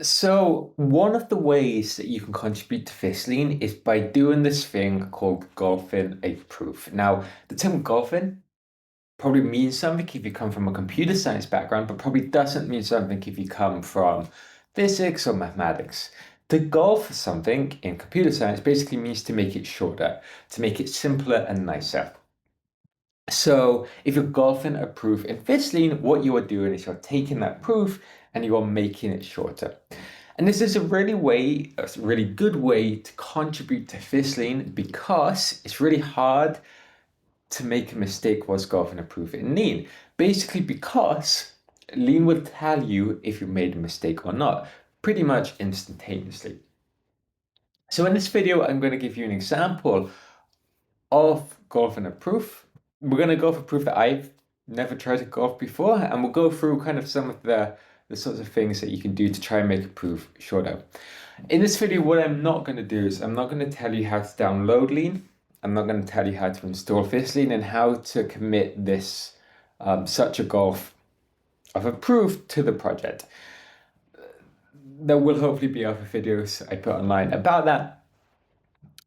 So one of the ways that you can contribute to PhysLean is by doing this thing called golfing a proof. Now, the term golfing probably means something if you come from a computer science background, but probably doesn't mean something if you come from physics or mathematics. To golf something in computer science basically means to make it shorter, to make it simpler and nicer. So if you're golfing a proof in PhysLean, what you are doing is you're taking that proof and you are making it shorter. And this is a really good way to contribute to PhysLean because it's really hard to make a mistake whilst golfing a proof in Lean. Basically because Lean will tell you if you made a mistake or not, pretty much instantaneously. So in this video, I'm going to give you an example of golfing a proof. We're going to go for proof that I've never tried to golf before, and we'll go through kind of some of the sorts of things that you can do to try and make a proof shorter. In this video, what I'm not going to do is I'm not going to tell you how to download Lean. I'm not going to tell you how to install PhysLean and how to commit this such a golf of a proof to the project. There will hopefully be other videos I put online about that.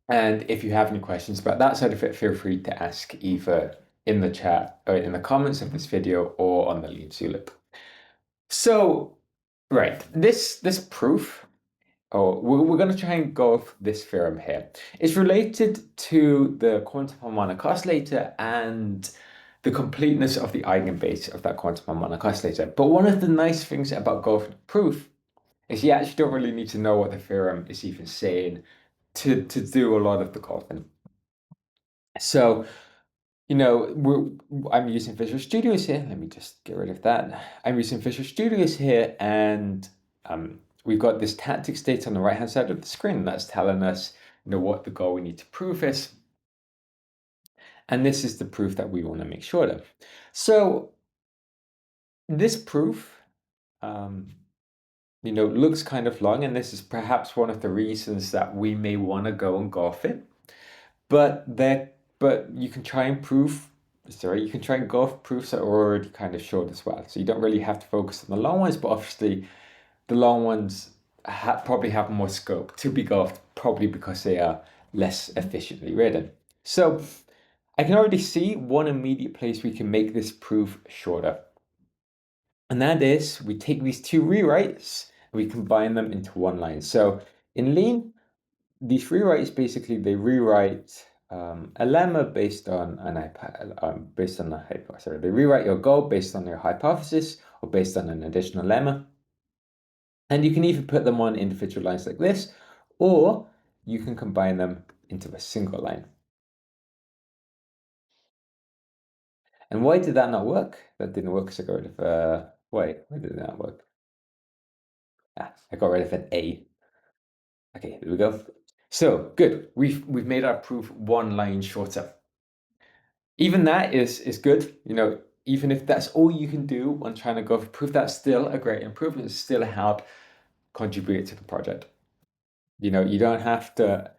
And if you have any questions about that side of it, feel free to ask either in the chat or in the comments of this video or on the Lean Zulip. So, right, this proof, we're going to try and go off this theorem here. It's related to the quantum harmonic oscillator and the completeness of the eigenbase of that quantum harmonic oscillator. But one of the nice things about golfing proof is you actually don't really need to know what the theorem is even saying to do a lot of the golfing. So, I'm using Visual Studios here. Let me just get rid of that. I'm using Visual Studios here, and we've got this tactic state on the right-hand side of the screen. That's telling us, what the goal we need to prove is. And this is the proof that we want to make shorter. So this proof, looks kind of long, and this is perhaps one of the reasons that we may want to go and golf it. But you can try and golf proofs that are already kind of short as well. So you don't really have to focus on the long ones, but obviously the long ones probably have more scope to be golfed, probably because they are less efficiently written. So I can already see one immediate place we can make this proof shorter. And that is, we take these two rewrites and we combine them into one line. So in Lean, these rewrites basically, they rewrite a lemma based on they rewrite your goal based on your hypothesis or based on an additional lemma. And you can either put them on individual lines like this, or you can combine them into a single line. And why did that not work? That didn't work because I got rid of, why did that not work? I got rid of an A. Okay, there we go. So good, we've made our proof one line shorter. Even that is good, even if that's all you can do when trying to go for proof, that's still a great improvement, it's still a help contribute to the project. You don't have to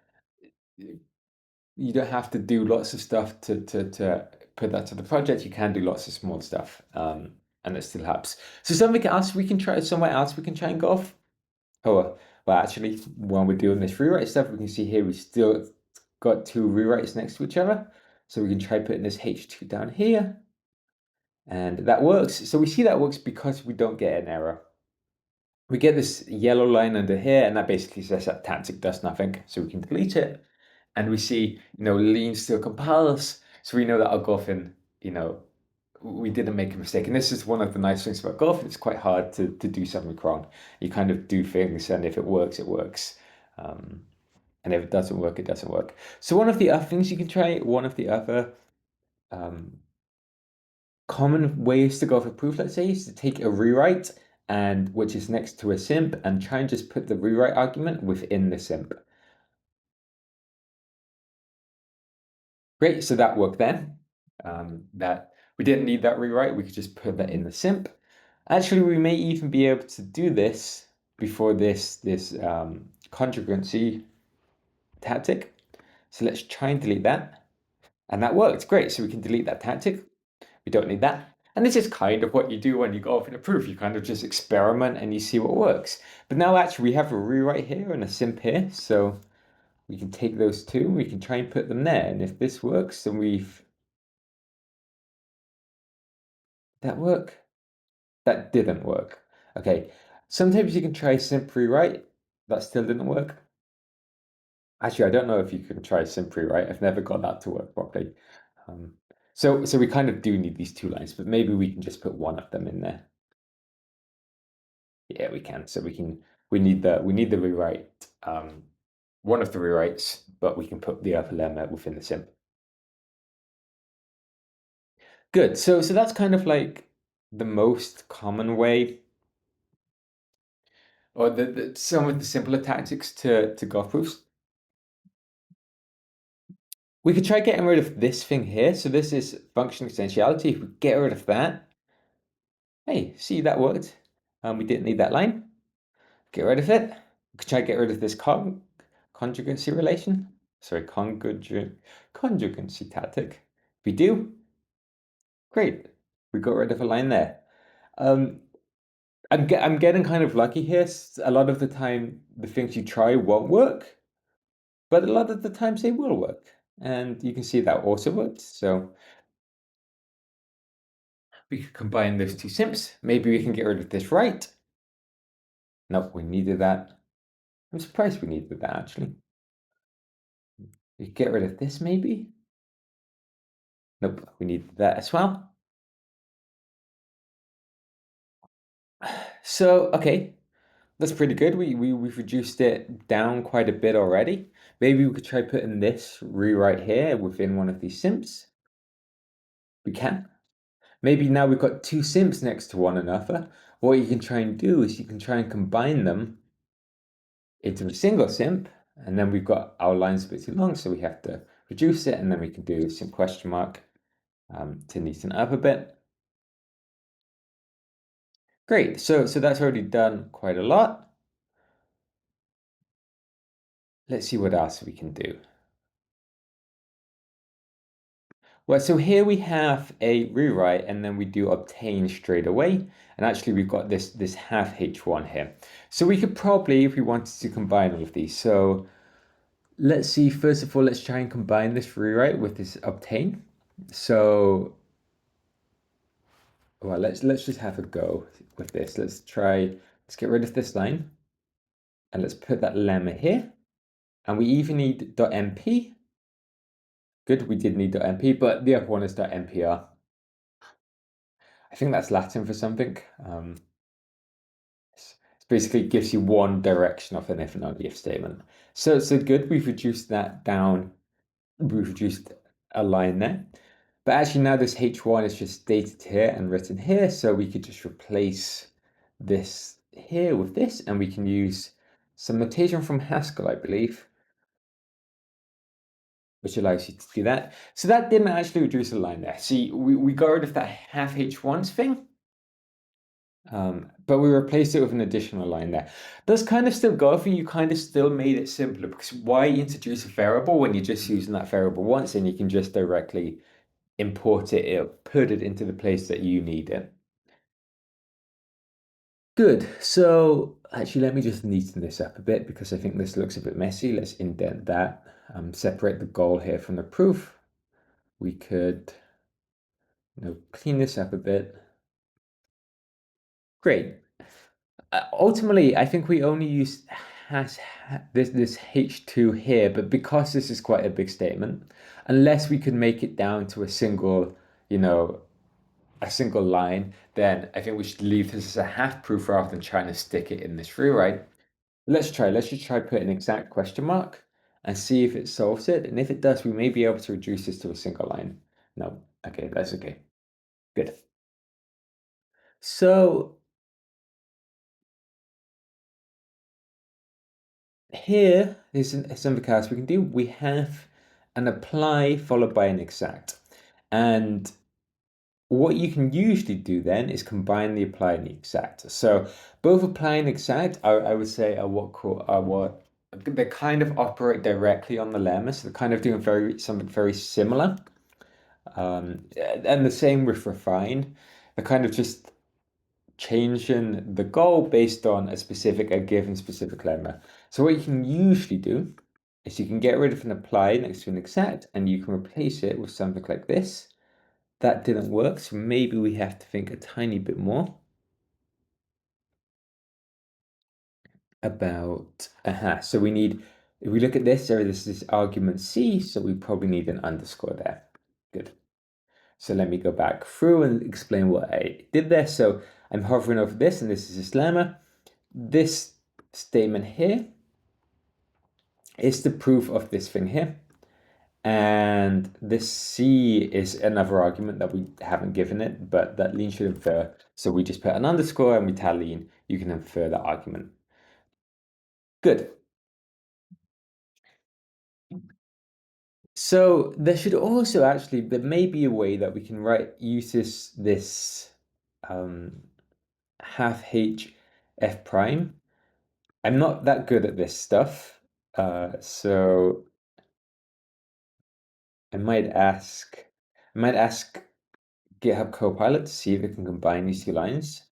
do lots of stuff to put that to the project. You can do lots of small stuff, and it still helps. So somewhere else we can try and go off. Oh, well, actually, when we're doing this rewrite stuff, we can see here we still got two rewrites next to each other. So we can try putting this H2 down here. And that works. So we see that works because we don't get an error. We get this yellow line under here, and that basically says that tactic does nothing. So we can delete it. And we see, Lean still compiles. So we know that our golfing, we didn't make a mistake. And this is one of the nice things about golfing. It's quite hard to do something wrong. You kind of do things, and if it works, it works. And if it doesn't work, it doesn't work. So one of the other things you can try, one of the other common ways to go for proof, let's say, is to take a rewrite and which is next to a simp and try and just put the rewrite argument within the simp. Great, so that worked then. That we didn't need that rewrite, we could just put that in the simp. Actually, we may even be able to do this before this conjugancy tactic. So let's try and delete that. And that worked, great. So we can delete that tactic. We don't need that. And this is kind of what you do when you go off in a proof. You kind of just experiment and you see what works. But now actually we have a rewrite here and a simp here. So we can take those two, we can try and put them there. And if this works, then that work? That didn't work. Okay. Sometimes you can try simp rewrite. That still didn't work. Actually, I don't know if you can try simp rewrite. I've never got that to work properly. Um, so we kind of do need these two lines, but maybe we can just put one of them in there. Yeah, we can. So we need the rewrite, one of the rewrites, but we can put the other lemma within the simp. Good. So that's kind of like the most common way, or some of the simpler tactics to golf proofs. We could try getting rid of this thing here. So this is function extensionality. If we get rid of that, hey, see that worked. We didn't need that line. Get rid of it. We could try to get rid of this conjugacy relation. Sorry, conjugacy tactic. If we do, great. We got rid of a line there. Um, I'm getting kind of lucky here. A lot of the time, the things you try won't work, but a lot of the times they will work. And you can see that also worked. So we could combine those two simps. Maybe we can get rid of this right. Nope, we needed that. I'm surprised we needed that actually. We could get rid of this maybe. Nope, we needed that as well. So, okay, that's pretty good. We've reduced it down quite a bit already. Maybe we could try putting this rewrite here within one of these simps. We can. Maybe now we've got two simps next to one another. What you can try and do is you can try and combine them into a single simp, and then we've got our lines a bit too long, so we have to reduce it, and then we can do some question mark to neaten it up a bit. Great, so that's already done quite a lot. Let's see what else we can do. Well, so here we have a rewrite and then we do obtain straight away. And actually we've got this half H1 here. So we could probably, if we wanted to combine all of these. So let's see, first of all, let's try and combine this rewrite with this obtain. So, well, let's just have a go with this. Let's get rid of this line. And let's put that lemma here. And we even need .mp. Good, we did need .mp, but the other one is .mpr. I think that's Latin for something. It basically gives you one direction of an if and only if statement. So good, we've reduced that down. We've reduced a line there. But actually now this H1 is just stated here and written here. So we could just replace this here with this, and we can use some notation from Haskell, I believe, which allows you to do that. So that didn't actually reduce a line there. See, we got rid of that half H1s thing. But we replaced it with an additional line there. Does kind of still go for you, kind of still made it simpler, because why introduce a variable when you're just using that variable once and you can just directly import it, put it into the place that you need it. Good. So actually, let me just neaten this up a bit because I think this looks a bit messy. Let's indent that, separate the goal here from the proof. We could, clean this up a bit. Great. Ultimately, I think we only use this H2 here, but because this is quite a big statement, unless we could make it down to a single, a single line, then I think we should leave this as a half proof rather than trying to stick it in this rewrite. Let's just try put an exact question mark and see if it solves it. And if it does, we may be able to reduce this to a single line. No, okay, that's okay. Good. So here is something else we can do. We have an apply followed by an exact. And what you can usually do then is combine the apply and the exact. So both apply and exact, I would say, are what they kind of operate directly on the lemma. So they're kind of doing something very similar. And the same with refine. They're kind of just changing the goal based on a given specific lemma. So what you can usually do is you can get rid of an apply next to an exact and you can replace it with something like this. That didn't work, so maybe we have to think a tiny bit more about, so we need, if we look at this, there is this argument C, so we probably need an underscore there. Good. So let me go back through and explain what I did there. So I'm hovering over this, and this is this lemma. This statement here is the proof of this thing here. And this C is another argument that we haven't given it, but that lean should infer. So we just put an underscore and we tell lean, you can infer that argument. Good. So there should also actually, there may be a way that we can use this half h f prime. I'm not that good at this stuff, so I might ask GitHub Copilot to see if it can combine these two lines.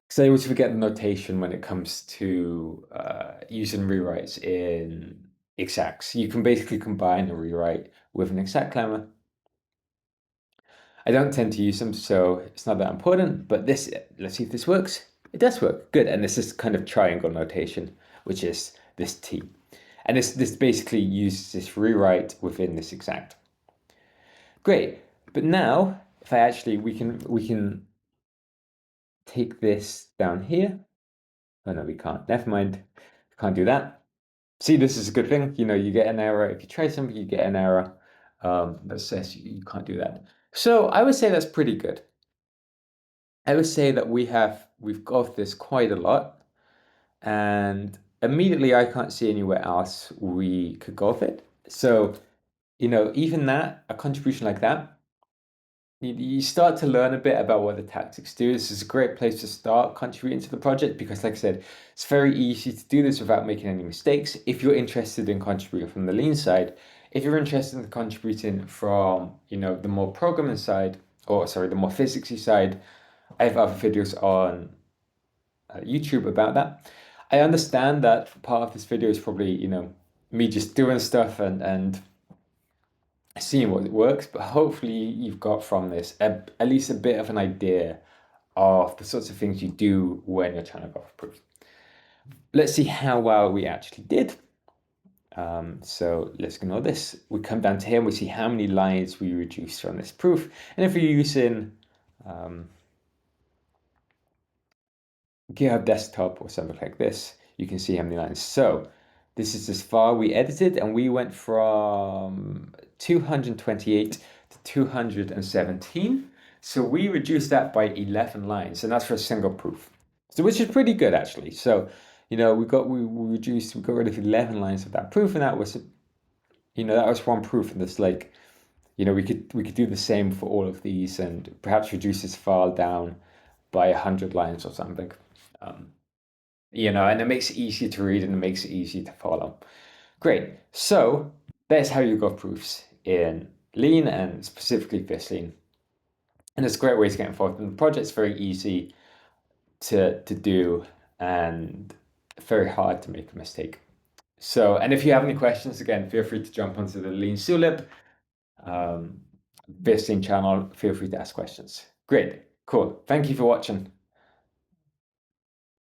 Because I always forget the notation when it comes to using rewrites in exacts. You can basically combine a rewrite with an exact lemma. I don't tend to use them, so it's not that important, but let's see if this works. It does work, good. And this is kind of triangle notation, which is this T. And this basically uses this rewrite within this exact. Great, but now if I actually, we can take this down here. Oh no, we can't, never mind, can't do that. See, this is a good thing, you get an error. If you try something, you get an error that says you can't do that. So I would say that's pretty good. I would say that we've got this quite a lot, and immediately I can't see anywhere else we could go with it. So, even that, a contribution like that, you start to learn a bit about what the tactics do. This is a great place to start contributing to the project because, like I said, it's very easy to do this without making any mistakes. If you're interested in contributing from the lean side, if you're interested in contributing from, the more programming side, or sorry, the more physicsy side, I have other videos on YouTube about that. I understand that part of this video is probably, me just doing stuff and seeing what works, but hopefully you've got from this at least a bit of an idea of the sorts of things you do when you're trying to go for proof. Let's see how well we actually did. So let's ignore this. We come down to here and we see how many lines we reduced from this proof. And if we're using GitHub Desktop or something like this, you can see how many lines. So this is as far we edited, and we went from 228 to 217. So we reduced that by 11 lines, and that's for a single proof. So which is pretty good actually. So, we got rid of 11 lines of that proof, and that was one proof, and it's like, we could do the same for all of these and perhaps reduce this file down by 100 lines or something. And it makes it easier to read and it makes it easier to follow. Great. So that's how you got proofs in Lean and specifically PhysLean. And it's a great way to get involved in the project. It's very easy to do and very hard to make a mistake. So, and if you have any questions, again, feel free to jump onto the Lean Zulip PhysLean channel. Feel free to ask questions. Great. Cool. Thank you for watching.